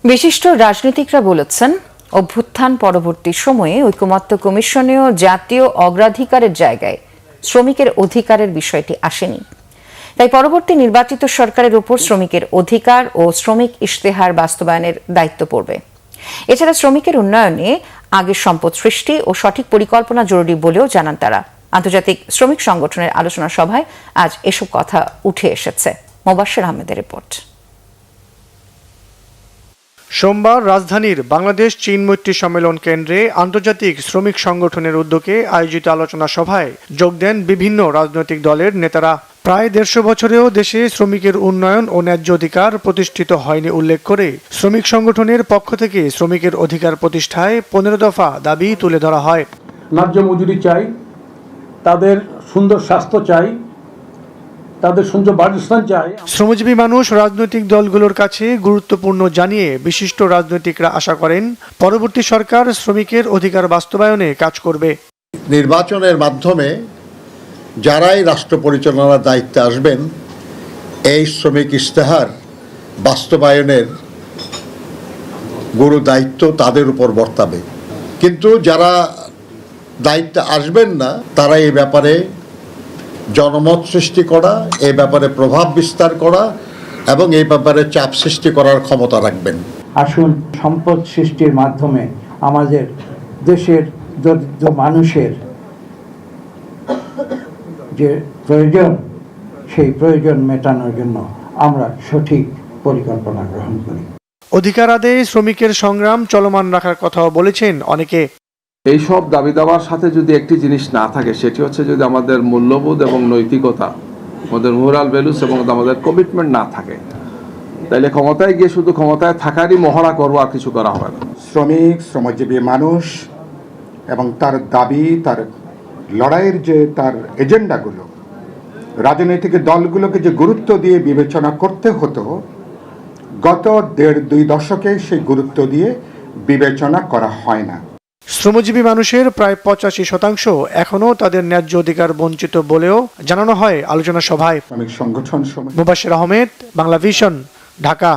বিশিষ্ট রাজনীতিকরা বলেছেন, অভ্যুত্থান পরবর্তী সময়ে ঐকমত্য কমিশনেও জাতীয় অগ্রাধিকারের জায়গায় শ্রমিকের অধিকারের বিষয়টি আসেনি। তাই পরবর্তী নির্বাচিত সরকারের উপর শ্রমিকের অধিকার ও শ্রমিক ইশতেহার বাস্তবায়নের দায়িত্ব পড়বে। এছাড়া শ্রমিকের উন্নয়নে আগের সম্পদ সৃষ্টি ও সঠিক পরিকল্পনা জরুরি বলেও জানান তারা। আন্তর্জাতিক শ্রমিক সংগঠনের আলোচনা সভায় আজ এসব কথা উঠে এসেছে। মোবাশ্বের আহমেদের রিপোর্ট। সোমবার রাজধানীর বাংলাদেশ চীন মৈত্রী সম্মেলন কেন্দ্রে আন্তর্জাতিক শ্রমিক সংগঠনের উদ্যোগে আয়োজিত আলোচনা সভায় যোগ দেন বিভিন্ন রাজনৈতিক দলের নেতারা। প্রায় ১৫০ বছরেও দেশে শ্রমিকের উন্নয়ন ও ন্যায্য অধিকার প্রতিষ্ঠিত হয়নি উল্লেখ করে শ্রমিক সংগঠনের পক্ষ থেকে শ্রমিকের অধিকার প্রতিষ্ঠায় ১৫ দফা দাবি তুলে ধরা হয়। ন্যায্য মজুরি চাই, তাদের সুন্দর স্বাস্থ্য চাই, তাদের সুন্দর বাসস্থান চাই। শ্রমজীবী মানুষ রাজনৈতিক দলগুলোর কাছে গুরুত্বপূর্ণ জানিয়ে বিশিষ্ট রাজনৈতিকরা আশা করেন পরবর্তী সরকার শ্রমিকের অধিকার বাস্তবায়নে কাজ করবে। নির্বাচনের মাধ্যমে যারাই রাষ্ট্র পরিচালনার দায়িত্বে আসবেন, এই শ্রমিক ইশতেহার বাস্তবায়নের গুরু দায়িত্ব তাদের উপর বর্তাবে। কিন্তু যারা দায়িত্বে আসবেন না, তারা এই ব্যাপারে জনমত সৃষ্টি করা, এই ব্যাপারে প্রভাব বিস্তার করা এবং এই ব্যাপারে চাপ সৃষ্টি করার ক্ষমতা রাখবেন। আসুন সম্পদ সৃষ্টির মাধ্যমে আমাদের দেশের দরিদ্র মানুষের যে প্রয়োজন, সেই প্রয়োজন মেটানোর জন্য আমরা সঠিক পরিকল্পনা গ্রহণ করি। অধিকার আদায়ে শ্রমিকের সংগ্রাম চলমান রাখার কথাও বলেছেন অনেকে। এইসব দাবি দাওয়ার সাথে যদি একটি জিনিস না থাকে, সেটি হচ্ছে যদি আমাদের মূল্যবোধ এবং নৈতিকতা, আমাদের মোরাল ভ্যালুস এবং আমাদের কমিটমেন্ট না থাকে, তাইলে ক্ষমতায় গিয়ে শুধু ক্ষমতায় থাকারই মহড়া করবো, আর কিছু করা হবে না। শ্রমিক, শ্রমজীবী মানুষ এবং তার দাবি, তার লড়াইয়ের যে তার এজেন্ডাগুলো রাজনৈতিক দলগুলোকে যে গুরুত্ব দিয়ে বিবেচনা করতে হতো, গত ১.৫-২ দশকে সেই গুরুত্ব দিয়ে বিবেচনা করা হয় না। শ্রমজীবী মানুষের প্রায় ৮৫% এখনও তাদের ন্যায্য অধিকার বঞ্চিত বলেও জানানো হয় আলোচনা সভায়। শ্রমিক সংগঠন মোবাশ্বের আহমেদ, বাংলা ভিশন, ঢাকা।